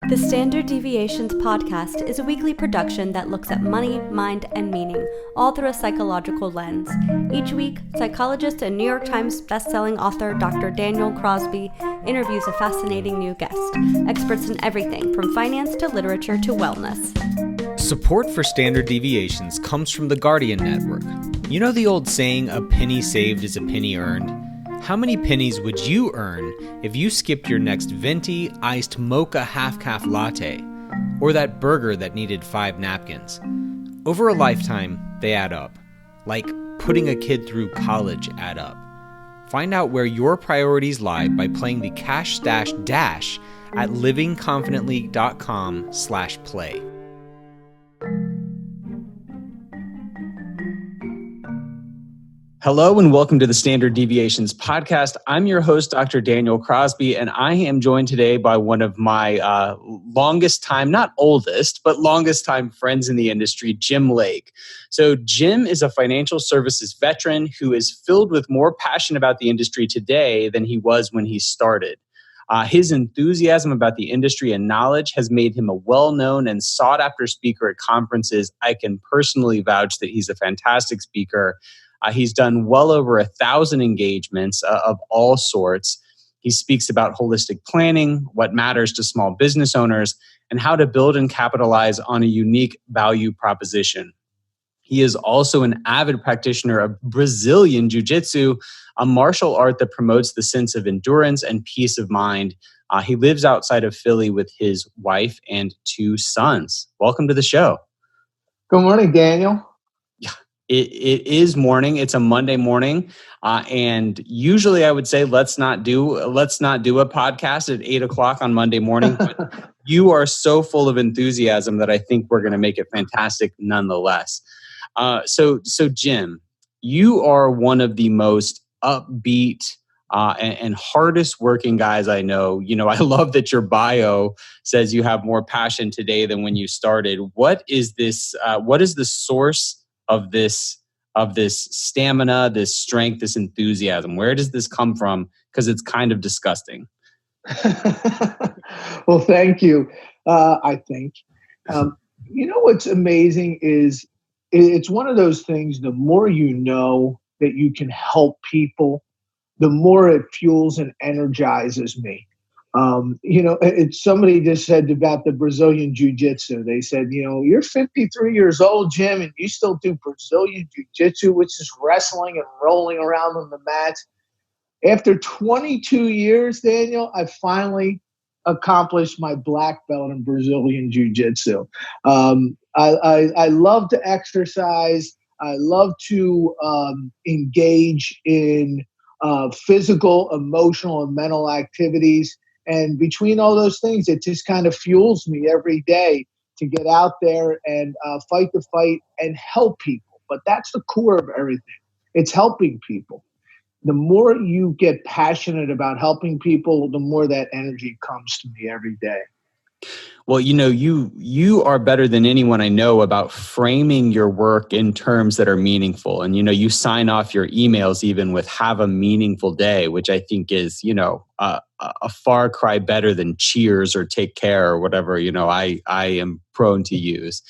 The Standard Deviations podcast is a weekly production that looks at money, mind, and meaning, all through a psychological lens. Each week, psychologist and New York Times bestselling author Dr. Daniel Crosby interviews a fascinating new guest, experts in everything from finance to literature to wellness. Support for Standard Deviations comes from the Guardian Network. You know the old saying, a penny saved is a penny earned? How many pennies would you earn if you skipped your next venti iced mocha half-calf latte, or that burger that needed 5 napkins? Over a lifetime, they add up. Like putting a kid through college add up. Find out where your priorities lie by playing the Cash Stash Dash at livingconfidently.com/play. Hello and welcome to the Standard Deviations podcast. I'm your host, Dr. Daniel Crosby, and I am joined today by one of my longest time, not oldest, but longest time friends in the industry, Jim Lake. So Jim is a financial services veteran who is filled with more passion about the industry today than he was when he started. His enthusiasm about the industry and knowledge has made him a well-known and sought-after speaker at conferences. I can personally vouch that he's a fantastic speaker. He's done well over 1,000 engagements of all sorts. He speaks about holistic planning, what matters to small business owners, and how to build and capitalize on a unique value proposition. He is also an avid practitioner of Brazilian Jiu-Jitsu, a martial art that promotes the sense of endurance and peace of mind. He lives outside of Philly with his wife and 2 sons. Welcome to the show. Good morning, Daniel. It is morning. It's a Monday morning, and usually I would say let's not do a podcast at 8:00 on Monday morning. But you are so full of enthusiasm that I think we're going to make it fantastic nonetheless. So Jim, you are one of the most upbeat and hardest working guys I know. You know, I love that your bio says you have more passion today than when you started. What is this? What is the source of this stamina, this strength, this enthusiasm? Where does this come from? Because it's kind of disgusting. Well, thank you. I think, you know, what's amazing is it's one of those things, the more you know that you can help people, the more it fuels and energizes me. You know, somebody just said about the Brazilian Jiu-Jitsu. They said, you know, you're 53 years old, Jim, and you still do Brazilian Jiu-Jitsu, which is wrestling and rolling around on the mats. After 22 years, Daniel, I finally accomplished my black belt in Brazilian Jiu-Jitsu. I love to exercise. I love to engage in physical, emotional, and mental activities. And between all those things, it just kind of fuels me every day to get out there and fight the fight and help people. But that's the core of everything. It's helping people. The more you get passionate about helping people, the more that energy comes to me every day. Well, you know, you are better than anyone I know about framing your work in terms that are meaningful. And, you know, you sign off your emails even with "have a meaningful day," which I think is, you know, a far cry better than cheers or take care or whatever, you know, I am prone to use.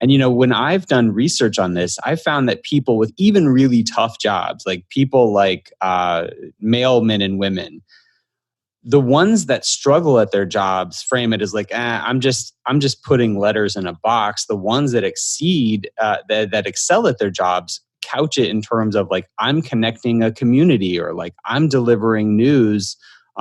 And, you know, when I've done research on this, I found that people with even really tough jobs, like people like male men and women, the ones that struggle at their jobs frame it as like, I'm just putting letters in a box. The ones that exceed, that excel at their jobs, couch it in terms of like, I'm connecting a community, or like I'm delivering news.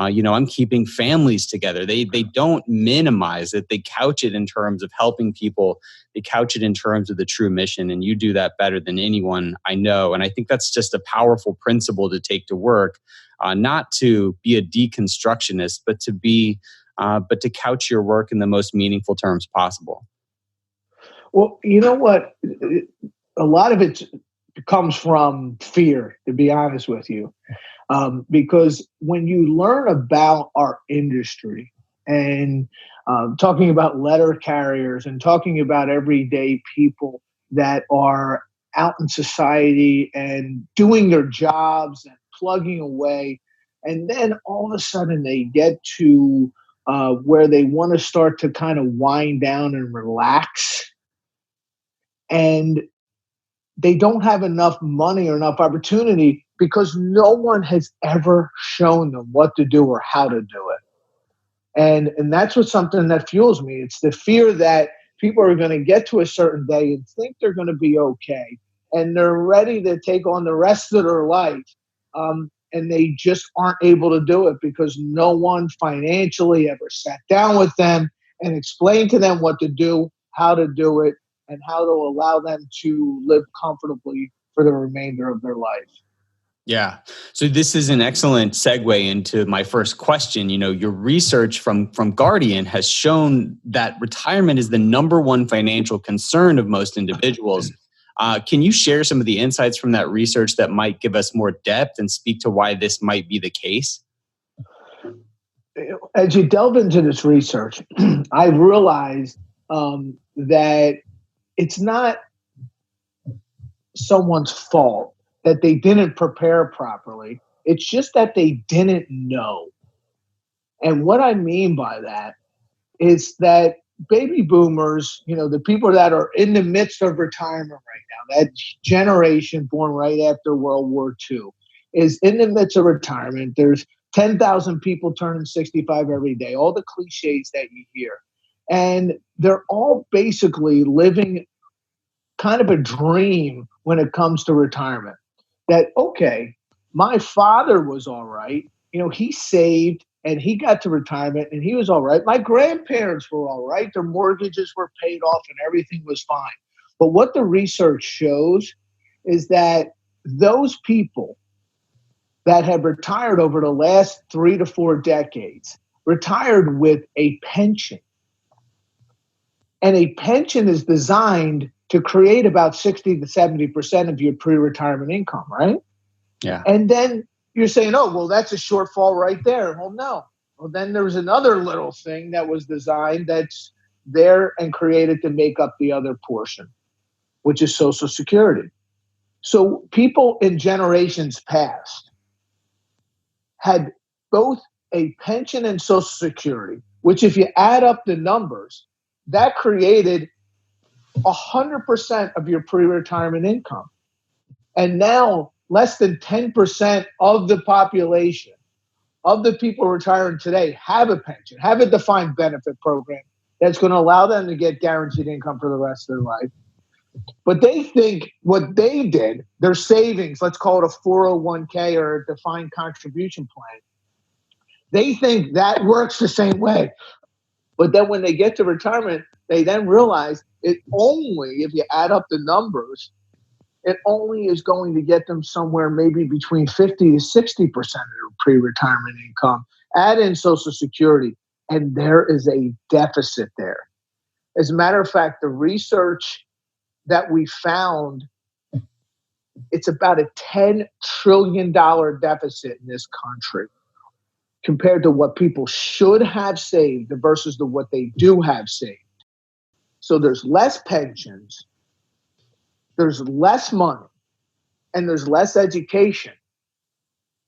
You know, I'm keeping families together. They don't minimize it. They couch it in terms of helping people. They couch it in terms of the true mission. And you do that better than anyone I know. And I think that's just a powerful principle to take to work. Not to be a deconstructionist, but to couch your work in the most meaningful terms possible. Well, you know what? A lot of it comes from fear, to be honest with you. Because when you learn about our industry and talking about letter carriers and talking about everyday people that are out in society and doing their jobs and plugging away, and then all of a sudden they get to where they want to start to kind of wind down and relax. And they don't have enough money or enough opportunity because no one has ever shown them what to do or how to do it. And that's what's something that fuels me. It's the fear that people are going to get to a certain day and think they're going to be okay. And they're ready to take on the rest of their life. And they just aren't able to do it because no one financially ever sat down with them and explained to them what to do, how to do it, and how to allow them to live comfortably for the remainder of their life. Yeah. So this is an excellent segue into my first question. You know, your research from Guardian has shown that retirement is the number one financial concern of most individuals. Can you share some of the insights from that research that might give us more depth and speak to why this might be the case? As you delve into this research, I've realized that it's not someone's fault that they didn't prepare properly. It's just that they didn't know. And what I mean by that is that baby boomers, you know, the people that are in the midst of retirement right now, that generation born right after World War II is in the midst of retirement. There's 10,000 people turning 65 every day, all the cliches that you hear. And they're all basically living kind of a dream when it comes to retirement. That, okay, my father was all right. You know, he saved and he got to retirement and he was all right. My grandparents were all right. Their mortgages were paid off and everything was fine. But what the research shows is that those people that have retired over the last 3 to 4 decades retired with a pension. And a pension is designed to create about 60 to 70% of your pre-retirement income, right? Yeah. And then you're saying, oh, well, that's a shortfall right there. Well, no. Well, then there's another little thing that was designed that's there and created to make up the other portion, which is Social Security. So people in generations past had both a pension and Social Security, which if you add up the numbers, that created 100% of your pre-retirement income. And now less than 10% of the population, of the people retiring today, have a pension, have a defined benefit program that's going to allow them to get guaranteed income for the rest of their life. But they think what they did, their savings, let's call it a 401k or a defined contribution plan, they think that works the same way. But then when they get to retirement, they then realize it only, if you add up the numbers, it only is going to get them somewhere maybe between 50 to 60% of their pre-retirement income. Add in Social Security, and there is a deficit there. As a matter of fact, the research that we found, it's about a $10 trillion deficit in this country compared to what people should have saved versus what they do have saved. So there's less pensions, there's less money, and there's less education.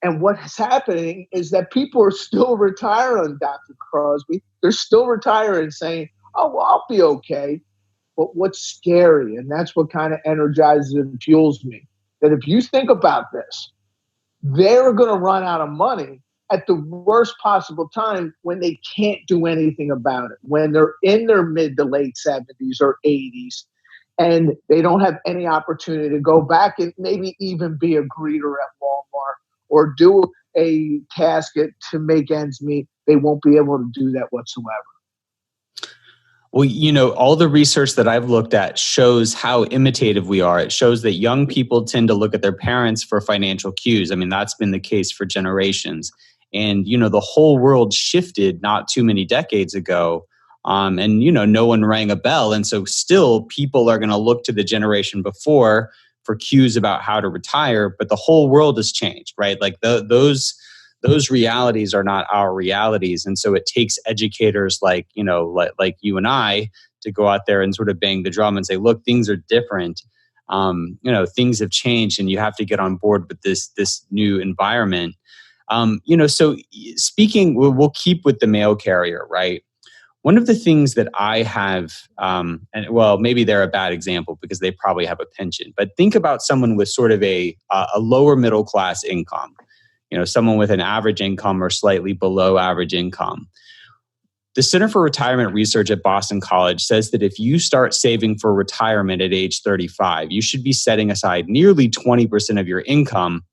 And what's happening is that people are still retiring, Dr. Crosby. They're still retiring saying, oh, well, I'll be okay. But what's scary, and that's what kind of energizes and fuels me, that if you think about this, they're going to run out of money at the worst possible time when they can't do anything about it, when they're in their mid to late 70s or 80s, and they don't have any opportunity to go back and maybe even be a greeter at Walmart or do a task to make ends meet. They won't be able to do that whatsoever. Well, you know, all the research that I've looked at shows how imitative we are. It shows that young people tend to look at their parents for financial cues. I mean, that's been the case for generations. And, you know, the whole world shifted not too many decades ago. And, you know, no one rang a bell. And so still people are going to look to the generation before for cues about how to retire. But the whole world has changed, right? Like those realities are not our realities. And so it takes educators like, you know, like you and I to go out there and sort of bang the drum and say, look, things are different. You know, things have changed and you have to get on board with this new environment. So speaking, we'll keep with the mail carrier, right? One of the things that I have, and well, maybe they're a bad example because they probably have a pension, but think about someone with sort of a lower middle class income, someone with an average income or slightly below average income. The Center for Retirement Research at Boston College says that if you start saving for retirement at age 35, you should be setting aside nearly 20% of your income.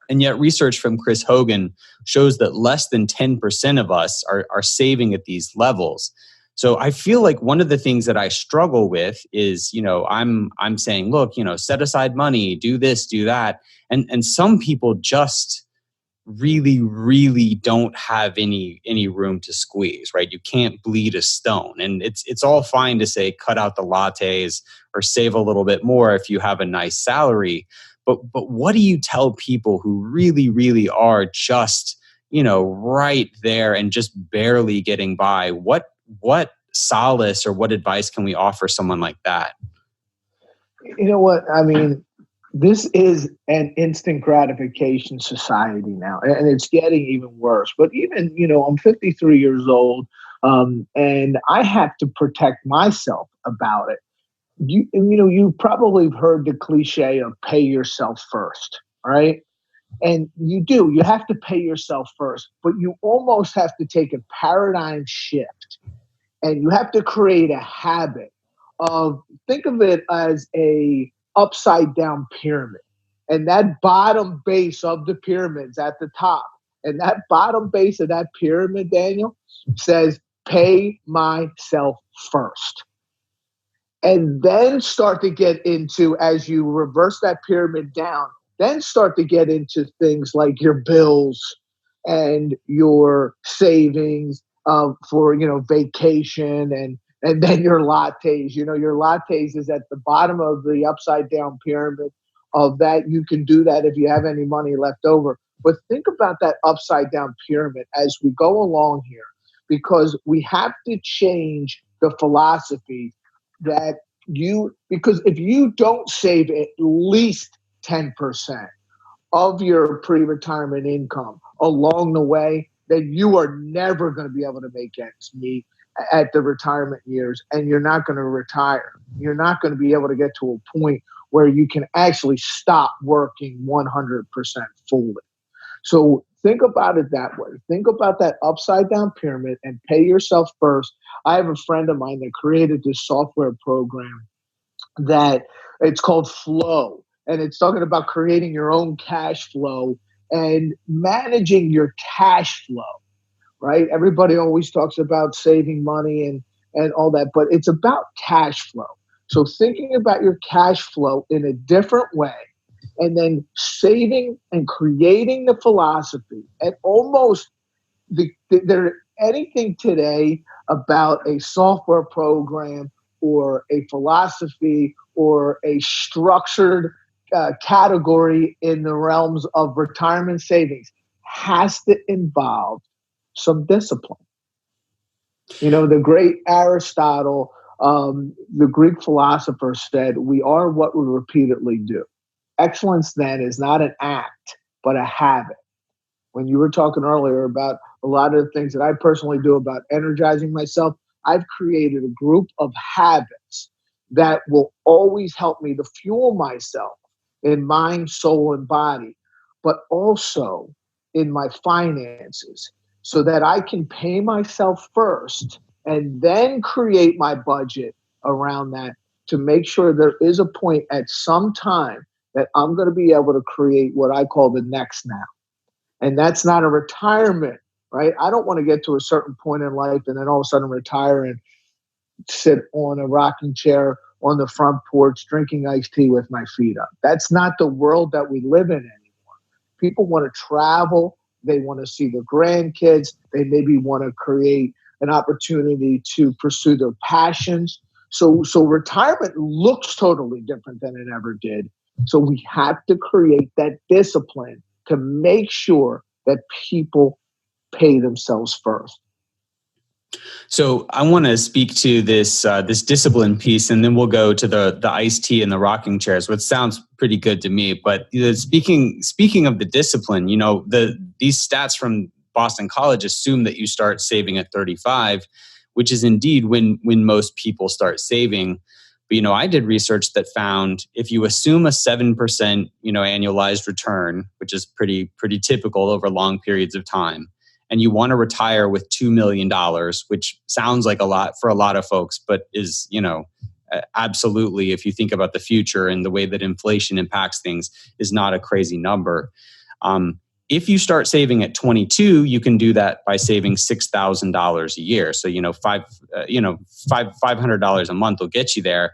And yet research from Chris Hogan shows that less than 10% of us are saving at these levels. So I feel like one of the things that I struggle with is, I'm saying, look, set aside money, do this, do that. And some people just really, really don't have any room to squeeze, right? You can't bleed a stone. And it's all fine to say, cut out the lattes or save a little bit more if you have a nice salary. But what do you tell people who really, really are just, right there and just barely getting by? What solace or what advice can we offer someone like that? You know what? I mean, this is an instant gratification society now, and it's getting even worse. But even, I'm 53 years old, and I have to protect myself about it. You probably heard the cliche of pay yourself first, right? And you have to pay yourself first, but you almost have to take a paradigm shift, and you have to create a habit of, think of it as a upside down pyramid. And that bottom base of the pyramid's at the top. And that bottom base of that pyramid, Daniel, says, pay myself first. And then start to get into, as you reverse that pyramid down, then start to get into things like your bills and your savings for, vacation and then your lattes. Your lattes is at the bottom of the upside down pyramid of that. You can do that if you have any money left over. But think about that upside down pyramid as we go along here, because we have to change the philosophy because if you don't save at least 10% of your pre-retirement income along the way, then you are never going to be able to make ends meet at the retirement years, and you're not going to retire. You're not going to be able to get to a point where you can actually stop working 100% fully. So think about it that way. Think about that upside down pyramid and pay yourself first. I have a friend of mine that created this software program that it's called Flow, and it's talking about creating your own cash flow and managing your cash flow. Right? Everybody always talks about saving money and all that, but it's about cash flow. So thinking about your cash flow in a different way, and then saving and creating the philosophy, and almost there anything today about a software program or a philosophy or a structured category in the realms of retirement savings has to involve some discipline. The great Aristotle, the Greek philosopher, said, we are what we repeatedly do. Excellence then is not an act, but a habit. When you were talking earlier about a lot of the things that I personally do about energizing myself, I've created a group of habits that will always help me to fuel myself in mind, soul, and body, but also in my finances, so that I can pay myself first and then create my budget around that to make sure there is a point at some time that I'm going to be able to create what I call the next now. And that's not a retirement, right? I don't want to get to a certain point in life and then all of a sudden retire and sit on a rocking chair on the front porch drinking iced tea with my feet up. That's not the world that we live in anymore. People want to travel. They want to see their grandkids. They maybe want to create an opportunity to pursue their passions. So retirement looks totally different than it ever did. So we have to create that discipline to make sure that people pay themselves first. So I want to speak to this discipline piece, and then we'll go to the iced tea and the rocking chairs, which sounds pretty good to me. But speaking of the discipline, these stats from Boston College assume that you start saving at 35, which is indeed when most people start saving. But I did research that found if you assume a 7% annualized return, which is pretty typical over long periods of time, and you want to retire with $2 million, which sounds like a lot for a lot of folks, but is, absolutely, if you think about the future and the way that inflation impacts things, is not a crazy number. If you start saving at 22, you can do that by saving $6,000 a year. So, $500 a month will get you there.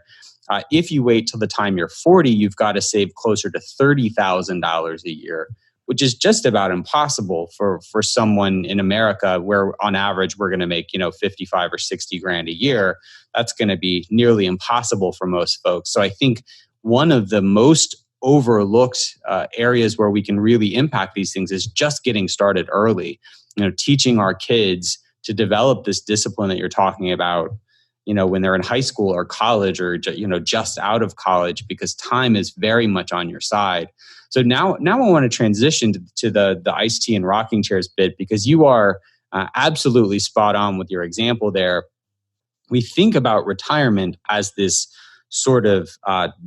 If you wait till the time you're 40, you've got to save closer to $30,000 a year, which is just about impossible for someone in America where on average we're going to make, 55 or 60 grand a year. That's going to be nearly impossible for most folks. So I think one of the most overlooked areas where we can really impact these things is just getting started early, teaching our kids to develop this discipline that you're talking about, when they're in high school or college or, just out of college, because time is very much on your side. So now I want to transition to the iced tea and rocking chairs bit, because you are absolutely spot on with your example there. We think about retirement as this sort of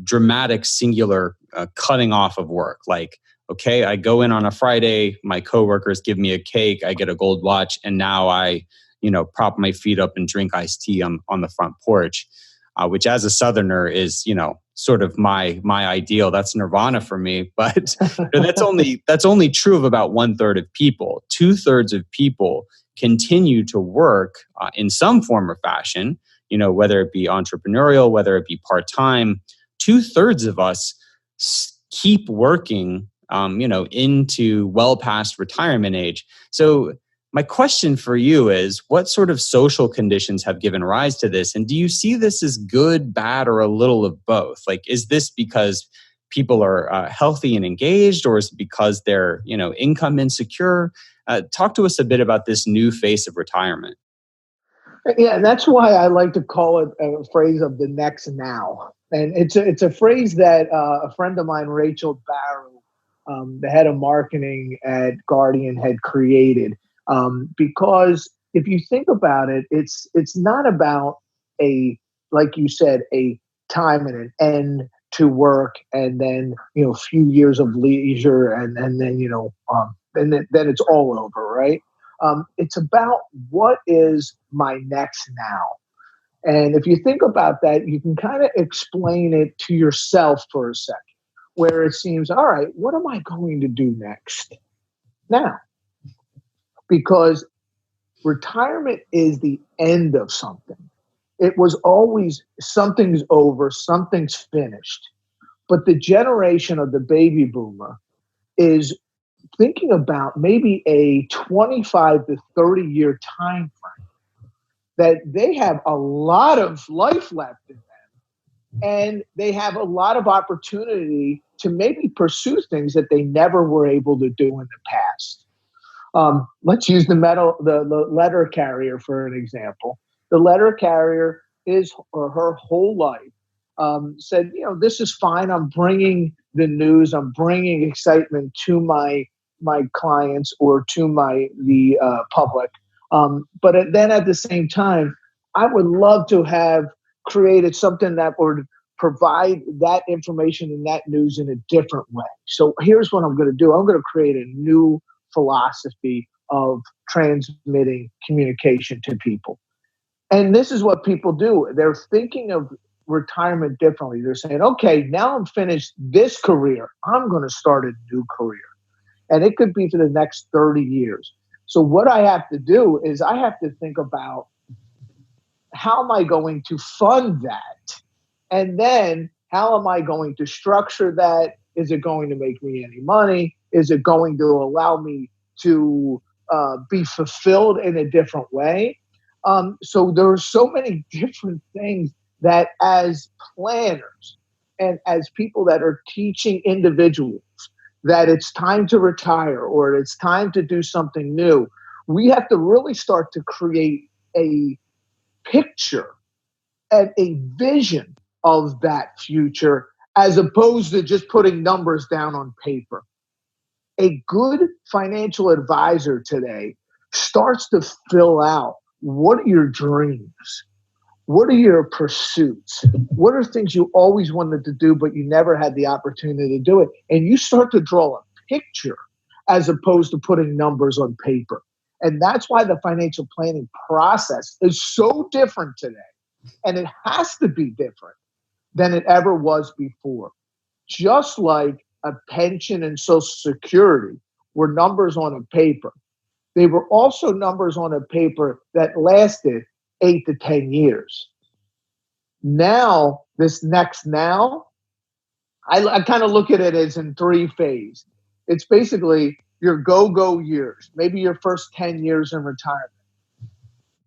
dramatic, singular cutting off of work. Like, okay, I go in on a Friday, my coworkers give me a cake, I get a gold watch, and now I, prop my feet up and drink iced tea on the front porch, which as a Southerner is, sort of my ideal. That's nirvana for me. But that's only true of about 1/3 of people. 2/3 of people continue to work in some form or fashion, whether it be entrepreneurial, whether it be part-time. 2/3 of us keep working, into well past retirement age. So my question for you is, what sort of social conditions have given rise to this? And do you see this as good, bad, or a little of both? Like, is this because people are healthy and engaged, or is it because they're, income insecure? Talk to us a bit about this new face of retirement. Yeah, that's why I like to call it a phrase of the next now. And it's a phrase that a friend of mine, Rachel Barrow, the head of marketing at Guardian, had created. Because if you think about it, it's not about like you said, a time and an end to work, and then a few years of leisure, and then then it's all over, right? It's about what is my next now. And if you think about that, you can kind of explain it to yourself for a second, where it seems, all right, what am I going to do next now? Because retirement is the end of something. It was always something's over, something's finished. But the generation of the baby boomer is thinking about maybe a 25 to 30 year time frame that they have a lot of life left in them. And they have a lot of opportunity to maybe pursue things that they never were able to do in the past. Let's use the letter carrier for an example. The letter carrier her whole life said, this is fine. I'm bringing the news. I'm bringing excitement to my clients or to the public. But then at the same time, I would love to have created something that would provide that information and that news in a different way. So here's what I'm going to do. I'm going to create a new philosophy of transmitting communication to people. And this is what people do. They're thinking of retirement differently. They're saying, okay, now I'm finished this career. I'm going to start a new career. And it could be for the next 30 years. So what I have to do is I have to think about, how am I going to fund that? And then how am I going to structure that? Is it going to make me any money? Is it going to allow me to be fulfilled in a different way? So there are so many different things that as planners and as people that are teaching individuals that it's time to retire or it's time to do something new, we have to really start to create a picture and a vision of that future as opposed to just putting numbers down on paper. A good financial advisor today starts to fill out, what are your dreams? What are your pursuits? What are things you always wanted to do, but you never had the opportunity to do it? And you start to draw a picture as opposed to putting numbers on paper. And that's why the financial planning process is so different today. And it has to be different than it ever was before. Just like a pension and Social Security were numbers on a paper, they were also numbers on a paper that lasted 8 to 10 years. Now, this next now, I kind of look at it as in 3 phases. It's basically your go-go years, maybe your first 10 years in retirement.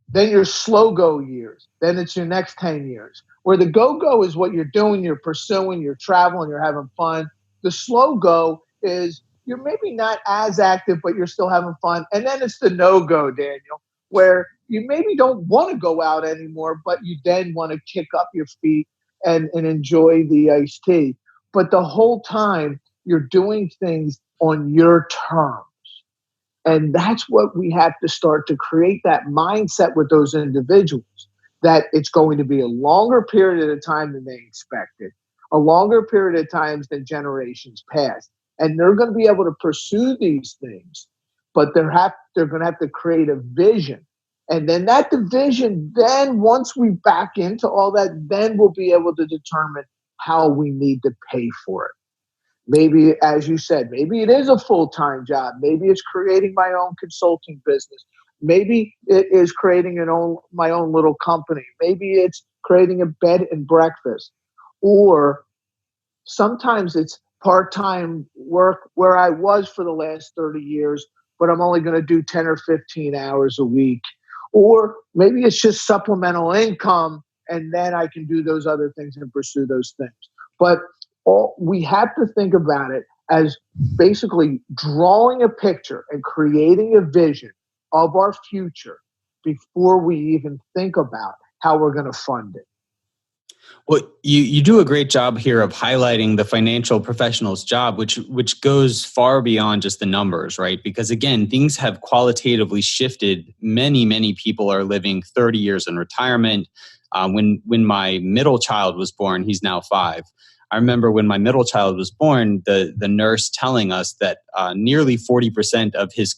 Then your slow-go years. Then it's your next 10 years. Where the go-go is what you're doing, you're pursuing, you're traveling, you're having fun. The slow-go is you're maybe not as active, but you're still having fun. And then it's the no-go, Daniel, where you maybe don't want to go out anymore, but you then want to kick up your feet and enjoy the iced tea. But the whole time, you're doing things on your terms. And that's what we have to start to create, that mindset with those individuals, that it's going to be a longer period of time than they expected, a longer period of times than generations past. And they're going to be able to pursue these things, but they're going to have to create a vision. And then that division, then once we back into all that, then we'll be able to determine how we need to pay for it. Maybe, as you said, maybe it is a full-time job. Maybe it's creating my own consulting business. Maybe it is creating my own little company. Maybe it's creating a bed and breakfast. Or sometimes it's part-time work where I was for the last 30 years, but I'm only going to do 10 or 15 hours a week. Or maybe it's just supplemental income, and then I can do those other things and pursue those things. But we have to think about it as basically drawing a picture and creating a vision of our future before we even think about how we're going to fund it. Well, you do a great job here of highlighting the financial professional's job, which goes far beyond just the numbers, right? Because again, things have qualitatively shifted. Many people are living 30 years in retirement. When my middle child was born, he's now 5. I remember when my middle child was born, the nurse telling us that nearly 40% of his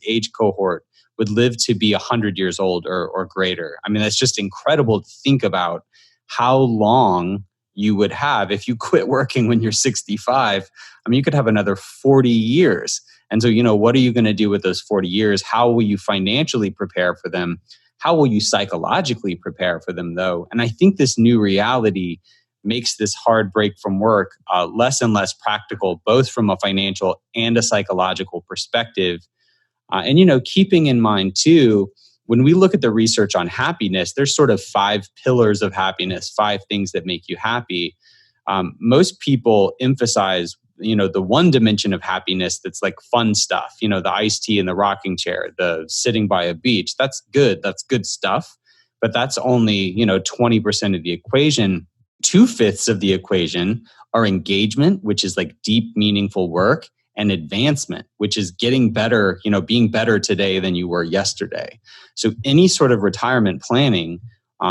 age cohort, would live to be 100 years old or greater. I mean, that's just incredible to think about how long you would have if you quit working when you're 65. I mean, you could have another 40 years. And so, what are you going to do with those 40 years? How will you financially prepare for them? How will you psychologically prepare for them, though? And I think this new reality makes this hard break from work less and less practical, both from a financial and a psychological perspective. And keeping in mind, too, when we look at the research on happiness, there's sort of 5 pillars of happiness, 5 things that make you happy. Most people emphasize, the one dimension of happiness that's like fun stuff, the iced tea in the rocking chair, the sitting by a beach. That's good. That's good stuff. But that's only, 20% of the equation. 2/5 of the equation are engagement, which is like deep, meaningful work, and advancement, which is getting better, being better today than you were yesterday. So any sort of retirement planning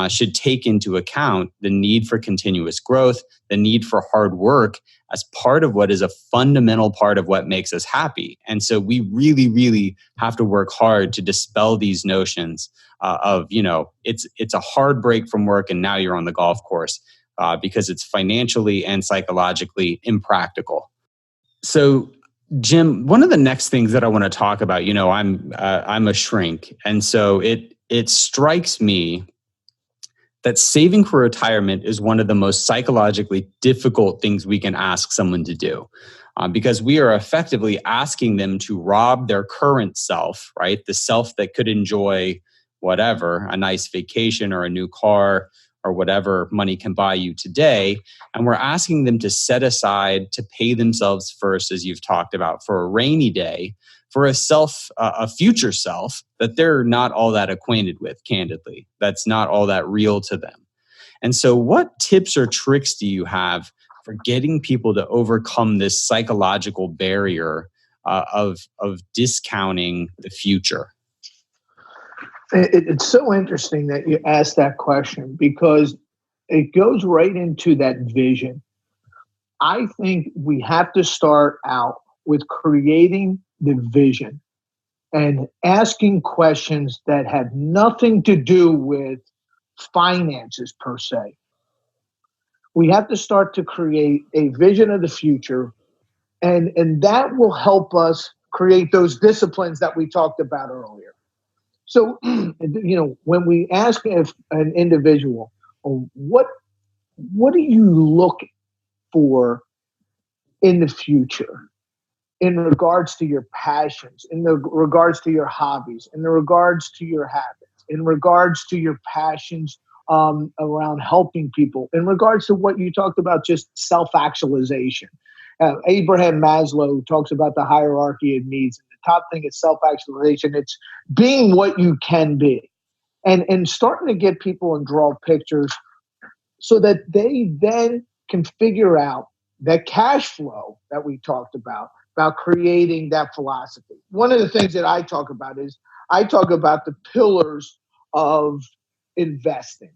should take into account the need for continuous growth, the need for hard work as part of what is a fundamental part of what makes us happy. And so we really, really have to work hard to dispel these notions of, it's a hard break from work and now you're on the golf course because it's financially and psychologically impractical. So Jim, one of the next things that I want to talk about, I'm a shrink. And so it strikes me that saving for retirement is one of the most psychologically difficult things we can ask someone to do because we are effectively asking them to rob their current self, right? The self that could enjoy whatever, a nice vacation or a new car or whatever money can buy you today. And we're asking them to set aside to pay themselves first, as you've talked about, for a rainy day, for a future self that they're not all that acquainted with, candidly. That's not all that real to them. And so what tips or tricks do you have for getting people to overcome this psychological barrier of discounting the future? It's so interesting that you asked that question because it goes right into that vision. I think we have to start out with creating the vision and asking questions that have nothing to do with finances per se. We have to start to create a vision of the future, and that will help us create those disciplines that we talked about earlier. So, when we ask if an individual, what do you look for in the future in regards to your passions, in the regards to your hobbies, in the regards to your habits, in regards to your passions around helping people, in regards to what you talked about, just self-actualization. Abraham Maslow talks about the hierarchy of needs. And the top thing is self-actualization. It's being what you can be. And starting to get people and draw pictures so that they then can figure out that cash flow that we talked about creating that philosophy. One of the things that I talk about is I talk about the pillars of investing.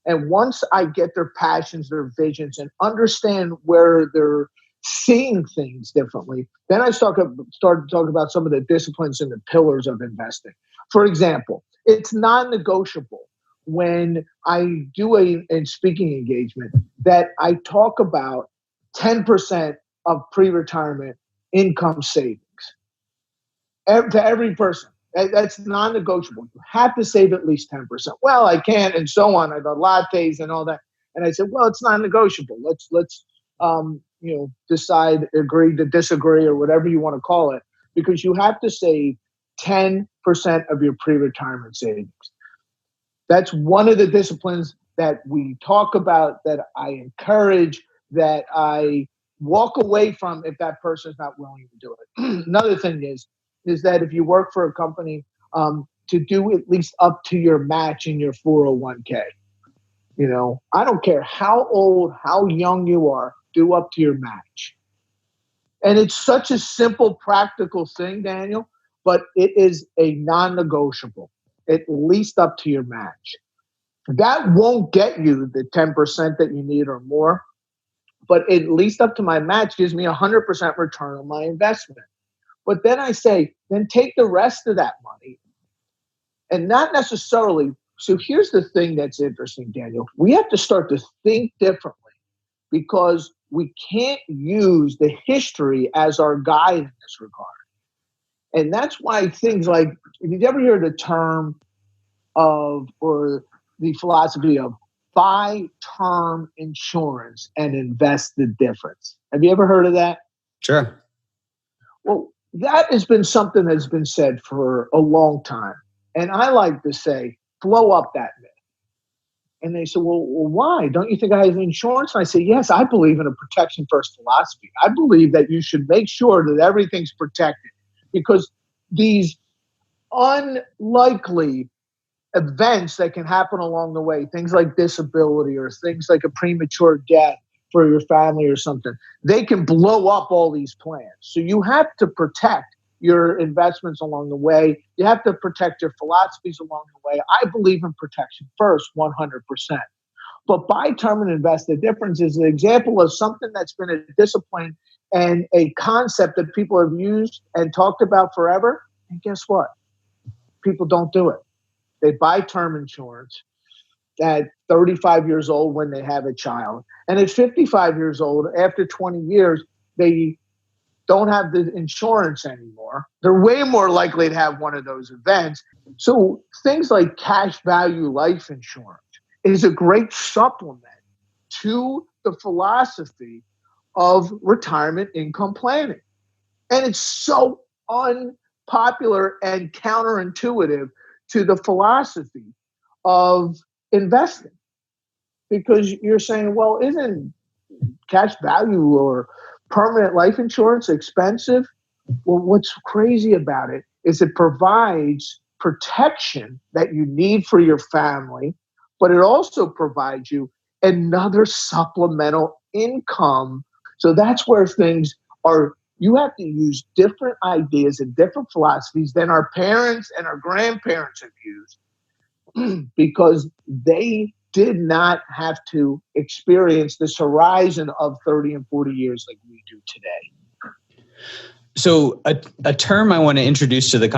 And once I get their passions, their visions, and understand where they're seeing things differently, then I start to talk about some of the disciplines and the pillars of investing. For example, it's non-negotiable when I do a speaking engagement that I talk about 10% of pre-retirement income savings to every person. That's non-negotiable. You have to save at least 10%. Well, I can't, and so on. I got lattes and all that. And I said, well, it's non-negotiable. Let's decide, agree to disagree, or whatever you want to call it, because you have to save 10% of your pre-retirement savings. That's one of the disciplines that we talk about, that I encourage, that I walk away from if that person is not willing to do it. Another thing is that if you work for a company, to do at least up to your match in your 401k. I don't care how old, how young you are, do up to your match. And it's such a simple, practical thing, Daniel, but it is a non-negotiable, at least up to your match. That won't get you the 10% that you need or more, but at least up to my match gives me 100% return on my investment. But then I say, then take the rest of that money, and not necessarily. So here's the thing that's interesting, Daniel. We have to start to think differently, because we can't use the history as our guide in this regard. And that's why things like, if you ever hear the term of, or the philosophy of, buy term insurance and invest the difference. Have you ever heard of that? Sure. Well, that has been something that's been said for a long time. And I like to say, blow up that myth. And they say, well, why? Don't you think I have insurance? And I say, yes, I believe in a protection first philosophy. I believe that you should make sure that everything's protected, because these unlikely events that can happen along the way, things like disability or things like a premature death for your family or something, they can blow up all these plans. So you have to protect your investments along the way. You have to protect your philosophies along the way. I believe in protection first, 100%. But buy term and invest the difference is an example of something that's been a discipline and a concept that people have used and talked about forever. And guess what? People don't do it. They buy term insurance at 35 years old when they have a child. And at 55 years old, after 20 years, they don't have the insurance anymore. They're way more likely to have one of those events. So things like cash value life insurance is a great supplement to the philosophy of retirement income planning. And it's so unpopular and counterintuitive to the philosophy of investing, because you're saying, well, isn't cash value or permanent life insurance expensive? Well, what's crazy about it is it provides protection that you need for your family, but it also provides you another supplemental income. So that's where things are. You have to use different ideas and different philosophies than our parents and our grandparents have used because they did not have to experience this horizon of 30 and 40 years like we do today. So a term I want to introduce to the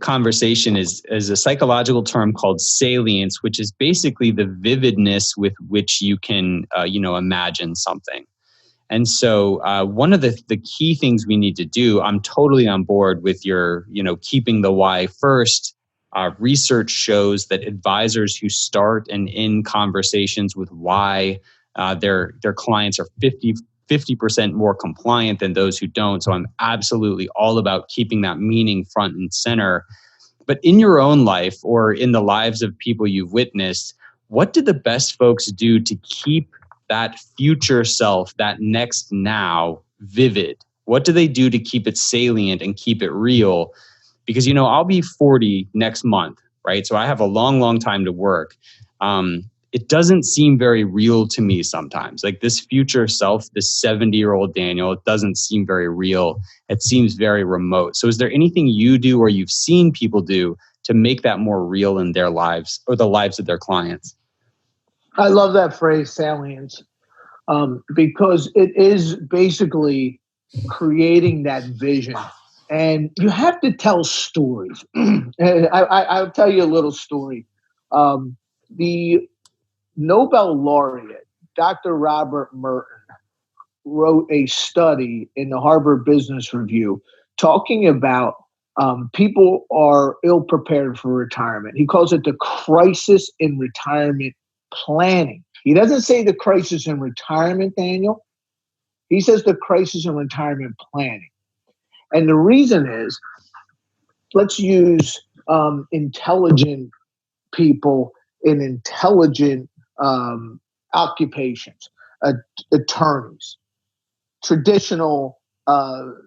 conversation is a psychological term called salience, which is basically the vividness with which you can, imagine something. And so one of the key things we need to do, I'm totally on board with your, keeping the why first. Research shows that advisors who start and end conversations with why their clients are 50% more compliant than those who don't. So I'm absolutely all about keeping that meaning front and center. But in your own life or in the lives of people you've witnessed, what did the best folks do to keep that future self, that next now, vivid? What do they do to keep it salient and keep it real? Because, I'll be 40 next month, right? So I have a long, long time to work. It doesn't seem very real to me sometimes. Like this future self, this 70-year-old Daniel, it doesn't seem very real. It seems very remote. So is there anything you do or you've seen people do to make that more real in their lives or the lives of their clients? I love that phrase, salience, because it is basically creating that vision. And you have to tell stories. I'll tell you a little story. The Nobel laureate, Dr. Robert Merton, wrote a study in the Harvard Business Review talking about people are ill prepared for retirement. He calls it the crisis in retirement planning. He doesn't say the crisis in retirement, Daniel. He says the crisis in retirement planning. And the reason is, let's use intelligent people in intelligent occupations, attorneys, traditional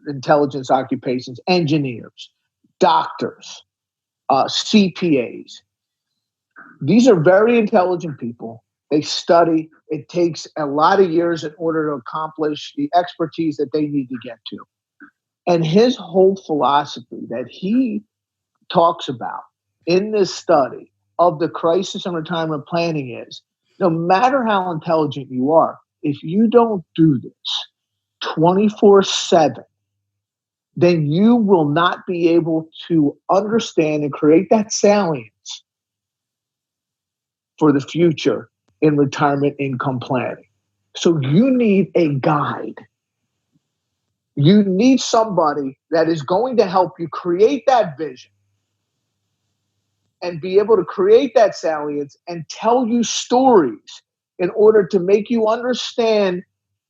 intelligence occupations, engineers, doctors, CPAs. These are very intelligent people. They study. It takes a lot of years in order to accomplish the expertise that they need to get to. And his whole philosophy that he talks about in this study of the crisis and retirement planning is, no matter how intelligent you are, if you don't do this 24/7, then you will not be able to understand and create that salience for the future in retirement income planning. So you need a guide. You need somebody that is going to help you create that vision and be able to create that salience and tell you stories in order to make you understand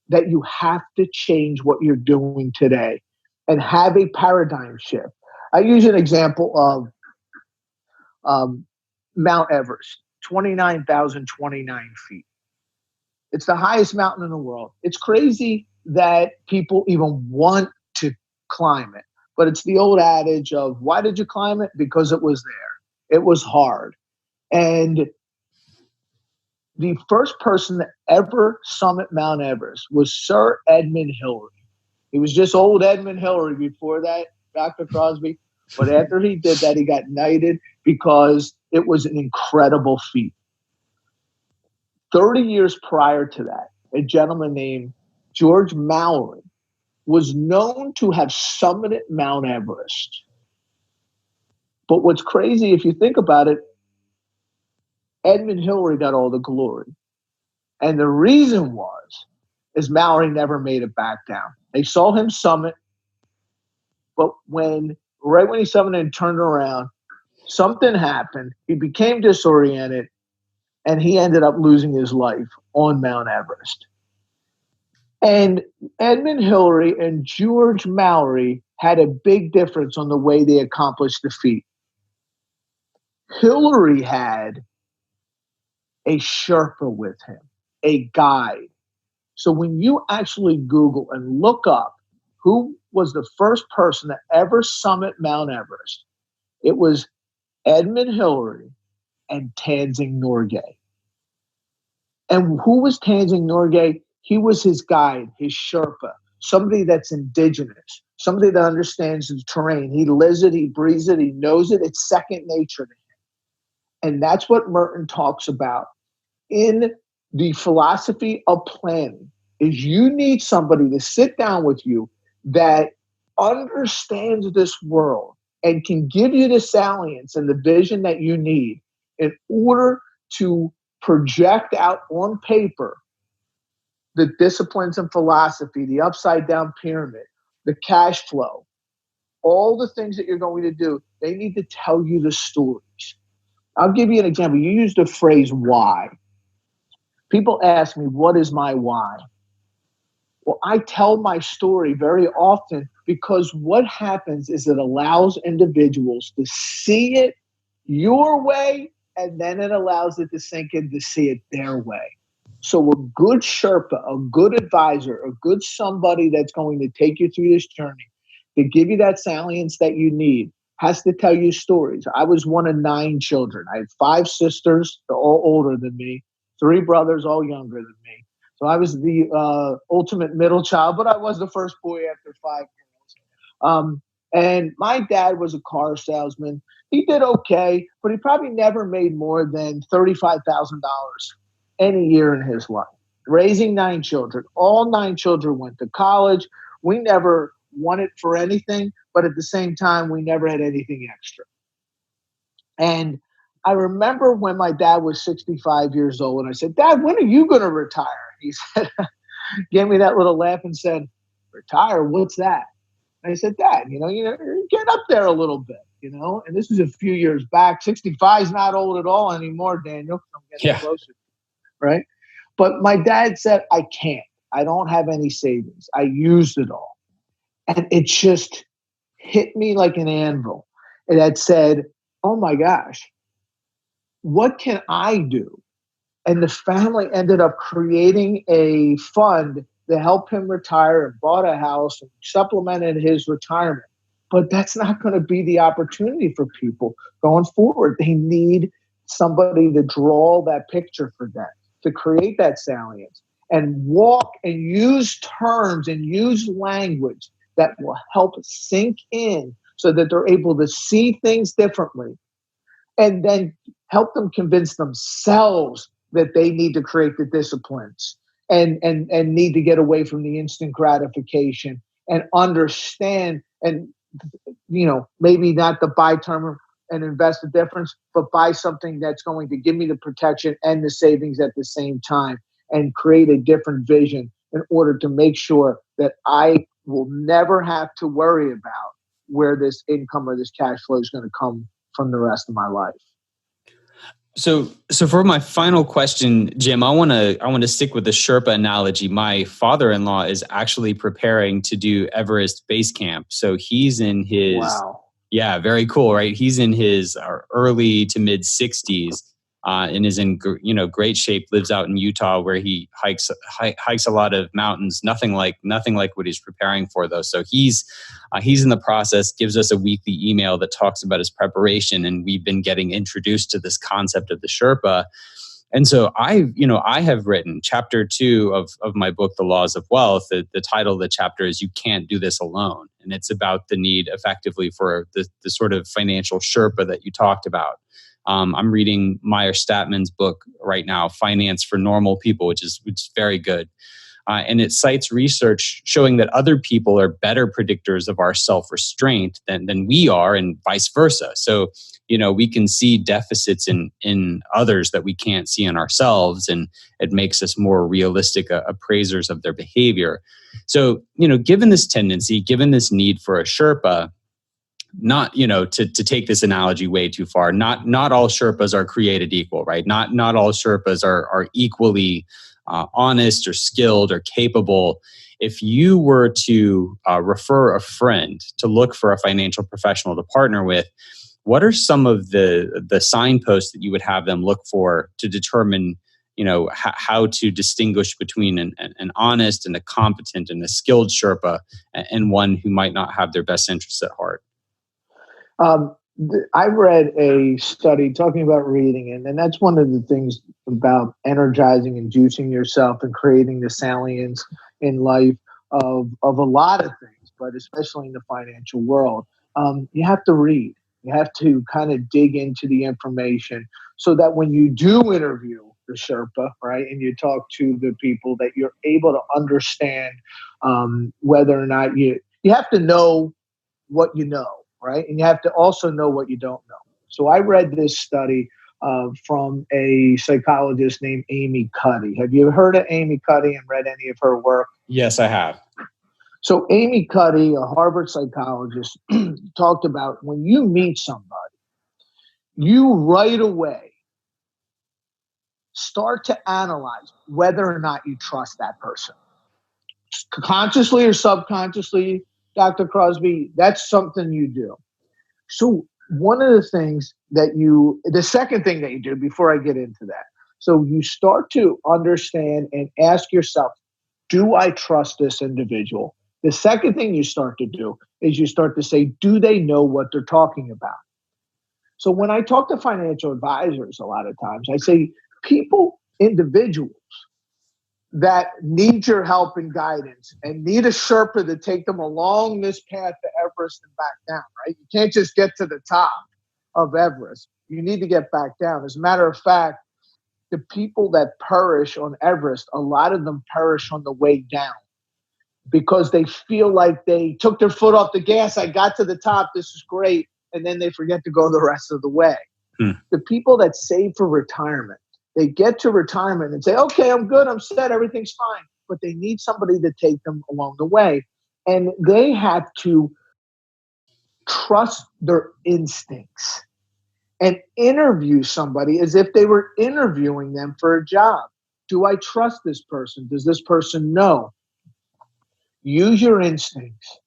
that you have to change what you're doing today and have a paradigm shift. I use an example of Mount Everest, 29,029 feet. It's the highest mountain in the world. It's crazy that people even want to climb it. But it's the old adage of, why did you climb it? Because it was there. It was hard. And the first person to ever summit Mount Everest was Sir Edmund Hillary. He was just old Edmund Hillary before that, Dr. Crosby. But after he did that, he got knighted because it was an incredible feat. 30 years prior to that, a gentleman named George Mallory was known to have summited Mount Everest. But what's crazy, if you think about it, Edmund Hillary got all the glory. And the reason is Mallory never made it back down. They saw him summit, but right when he summited and turned around, something happened. He became disoriented, and he ended up losing his life on Mount Everest. And Edmund Hillary and George Mallory had a big difference on the way they accomplished the feat. Hillary had a Sherpa with him, a guide. So when you actually Google and look up who was the first person to ever summit Mount Everest? It was Edmund Hillary and Tenzing Norgay. And who was Tenzing Norgay? He was his guide, his Sherpa, somebody that's indigenous, somebody that understands the terrain. He lives it, he breathes it, he knows it. It's second nature to him. And that's what Merton talks about in the philosophy of planning, is you need somebody to sit down with you that understands this world and can give you the salience and the vision that you need in order to project out on paper the disciplines and philosophy, the upside down pyramid, the cash flow, all the things that you're going to do. They need to tell you the stories. I'll give you an example. You used the phrase why. People ask me, what is my why? Well, I tell my story very often because what happens is it allows individuals to see it your way, and then it allows it to sink in to see it their way. So a good Sherpa, a good advisor, a good somebody that's going to take you through this journey, to give you that salience that you need, has to tell you stories. I was one of 9 children. I had 5 sisters, they're all older than me, 3 brothers, all younger than me. So I was the ultimate middle child, but I was the first boy after 5 girls. And my dad was a car salesman. He did okay, but he probably never made more than $35,000 any year in his life. Raising 9 children. All 9 children went to college. We never wanted for anything, but at the same time, we never had anything extra. And I remember when my dad was 65 years old, and I said, Dad, when are you going to retire? He said, gave me that little laugh and said, retire? What's that? And I said, Dad, get up there a little bit, and this was a few years back. 65 is not old at all anymore, Daniel. I'm getting closer, right? But my dad said, I can't. I don't have any savings. I used it all. And it just hit me like an anvil. It had said, oh my gosh, what can I do? And the family ended up creating a fund to help him retire and bought a house and supplemented his retirement. But that's not going to be the opportunity for people going forward. They need somebody to draw that picture for them, to create that salience and walk and use terms and use language that will help sink in so that they're able to see things differently, and then help them convince themselves that they need to create the disciplines and need to get away from the instant gratification and understand, and maybe not to buy term and invest the difference, but buy something that's going to give me the protection and the savings at the same time, and create a different vision in order to make sure that I will never have to worry about where this income or this cash flow is going to come from the rest of my life. So for my final question, Jim, I want to stick with the Sherpa analogy. My father-in-law is actually preparing to do Everest Base Camp. So he's in his, yeah, very cool, right? He's in his early to mid 60s and is in great shape. Lives out in Utah where he hikes a lot of mountains. Nothing like what he's preparing for though. So he's in the process. Gives us a weekly email that talks about his preparation, and we've been getting introduced to this concept of the Sherpa. And so I have written chapter 2 of my book, The Laws of Wealth. The title of the chapter is "You Can't Do This Alone," and it's about the need, effectively, for the sort of financial Sherpa that you talked about. I'm reading Meyer Statman's book right now, Finance for Normal People, which is very good. And it cites research showing that other people are better predictors of our self-restraint than we are, and vice versa. So, we can see deficits in others that we can't see in ourselves, and it makes us more realistic appraisers of their behavior. So, given this tendency, given this need for a Sherpa, not, to take this analogy way too far, not all Sherpas are created equal, right? Not all Sherpas are equally honest or skilled or capable. If you were to refer a friend to look for a financial professional to partner with, what are some of the signposts that you would have them look for to determine how to distinguish between an honest and a competent and a skilled Sherpa and one who might not have their best interests at heart? I read a study talking about reading, and that's one of the things about energizing and juicing yourself and creating the salience in life of a lot of things, but especially in the financial world. You have to read. You have to kind of dig into the information so that when you do interview the Sherpa, right, and you talk to the people, that you're able to understand whether or not you have to know what you know, right? And you have to also know what you don't know. So I read this study from a psychologist named Amy Cuddy. Have you heard of Amy Cuddy and read any of her work? Yes, I have. So Amy Cuddy, a Harvard psychologist, talked about when you meet somebody, you right away start to analyze whether or not you trust that person. Consciously or subconsciously, Dr. Crosby, that's something you do. So one of the things the second thing that you do before I get into that, so you start to understand and ask yourself, do I trust this individual? The second thing you start to do is you start to say, do they know what they're talking about? So when I talk to financial advisors, a lot of times I say, individuals that need your help and guidance and need a Sherpa to take them along this path to Everest and back down, right? You can't just get to the top of Everest. You need to get back down. As a matter of fact, the people that perish on Everest, a lot of them perish on the way down because they feel like they took their foot off the gas. I got to the top. This is great. And then they forget to go the rest of the way. The people that save for retirement, they get to retirement and say, okay, I'm good. I'm set. Everything's fine. But they need somebody to take them along the way. And they have to trust their instincts and interview somebody as if they were interviewing them for a job. Do I trust this person? Does this person know? Use your instincts.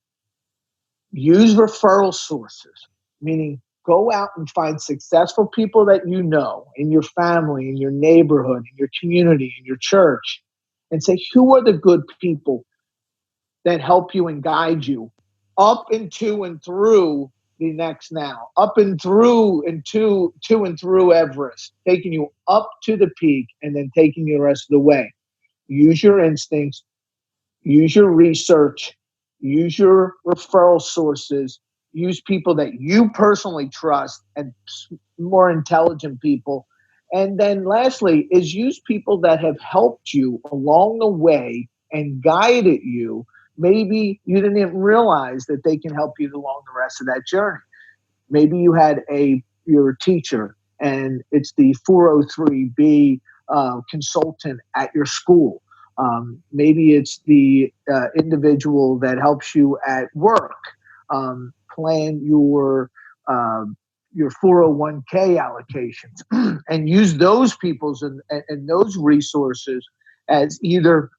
Use referral sources, meaning go out and find successful people that you know in your family, in your neighborhood, in your community, in your church, and say, who are the good people that help you and guide you up into and through the next now, up and through and to and through Everest, taking you up to the peak and then taking you the rest of the way. Use your instincts, use your research, use your referral sources, use people that you personally trust and more intelligent people. And then lastly is use people that have helped you along the way and guided you. Maybe you didn't even realize that they can help you along the rest of that journey. Maybe you had you're a teacher and it's the 403B consultant at your school. Maybe it's the individual that helps you at work plan your 401k allocations and use those people's and those resources as either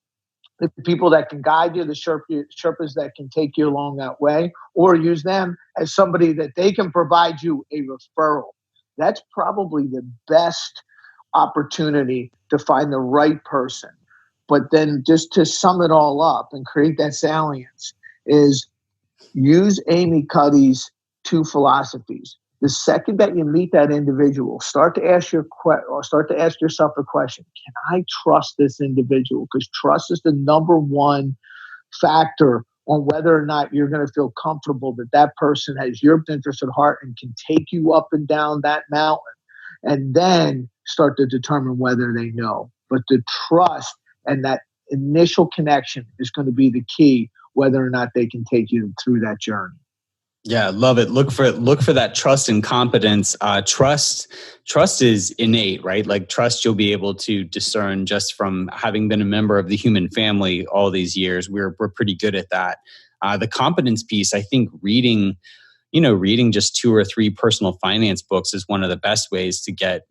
the people that can guide you, the Sherpas that can take you along that way, or use them as somebody that they can provide you a referral. That's probably the best opportunity to find the right person. But then just to sum it all up and create that salience is use Amy Cuddy's 2 philosophies. The second that you meet that individual, start to ask yourself a question. Can I trust this individual? Because trust is the number one factor on whether or not you're going to feel comfortable that that person has your interest at heart and can take you up and down that mountain. And then start to determine whether they know. But the trust and that initial connection is going to be the key, whether or not they can take you through that journey. Yeah, love it. Look for that trust and competence. Trust is innate, right? Like trust, you'll be able to discern just from having been a member of the human family all these years. We're pretty good at that. The competence piece, I think reading, reading just 2 or 3 personal finance books is one of the best ways to get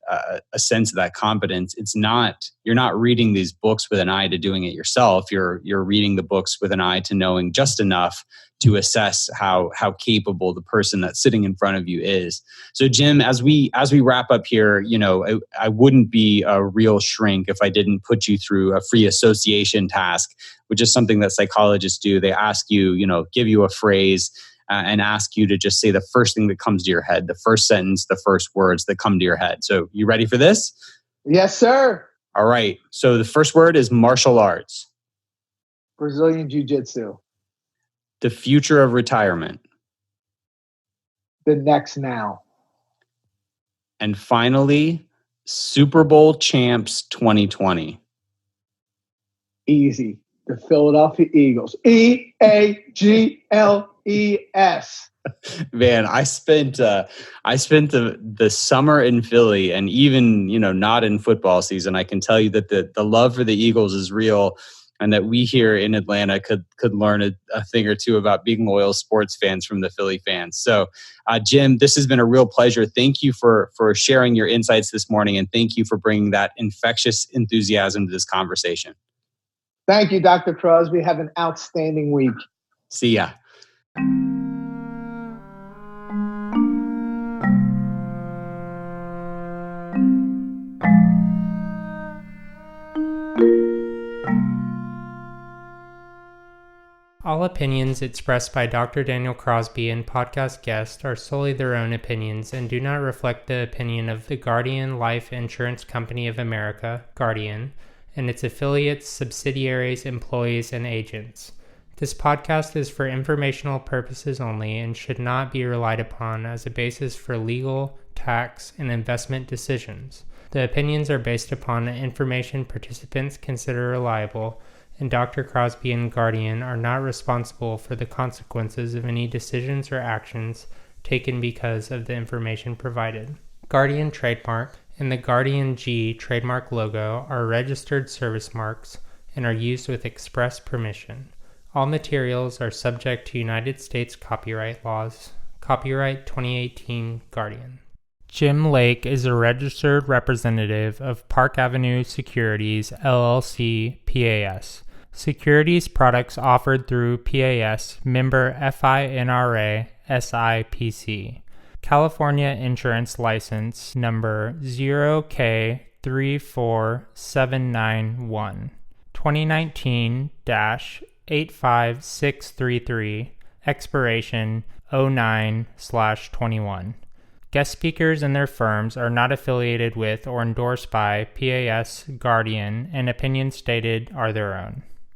a sense of that competence. You're not reading these books with an eye to doing it yourself. You're reading the books with an eye to knowing just enough to assess how capable the person that's sitting in front of you is. So Jim, as we wrap up here, I wouldn't be a real shrink if I didn't put you through a free association task, which is something that psychologists do. They ask you, give you a phrase and ask you to just say the first thing that comes to your head, the first sentence, the first words that come to your head. So you ready for this? Yes, sir. All right. So the first word is martial arts. Brazilian Jiu-Jitsu. The future of retirement. The next now. And finally, Super Bowl champs 2020. Easy. The Philadelphia Eagles. EAGLES. Man, I spent the summer in Philly, and even not in football season. I can tell you that the love for the Eagles is real, and that we here in Atlanta could learn a thing or two about being loyal sports fans from the Philly fans. So, Jim, this has been a real pleasure. Thank you for sharing your insights this morning, and thank you for bringing that infectious enthusiasm to this conversation. Thank you, Dr. Crosby. Have an outstanding week. See ya. All opinions expressed by Dr. Daniel Crosby and podcast guests are solely their own opinions and do not reflect the opinion of the Guardian Life Insurance Company of America, Guardian, and its affiliates, subsidiaries, employees, and agents. This podcast is for informational purposes only and should not be relied upon as a basis for legal, tax, and investment decisions. The opinions are based upon information participants consider reliable, and Dr. Crosby and Guardian are not responsible for the consequences of any decisions or actions taken because of the information provided. Guardian trademark and the Guardian G trademark logo are registered service marks and are used with express permission. All materials are subject to United States copyright laws. Copyright 2018 Guardian. Jim Lake is a registered representative of Park Avenue Securities, LLC, PAS. Securities products offered through PAS, member FINRA, SIPC. California Insurance License Number 0K34791. 2019-85633. Expiration 09/21. Guest speakers and their firms are not affiliated with or endorsed by PAS, Guardian, and opinions stated are their own.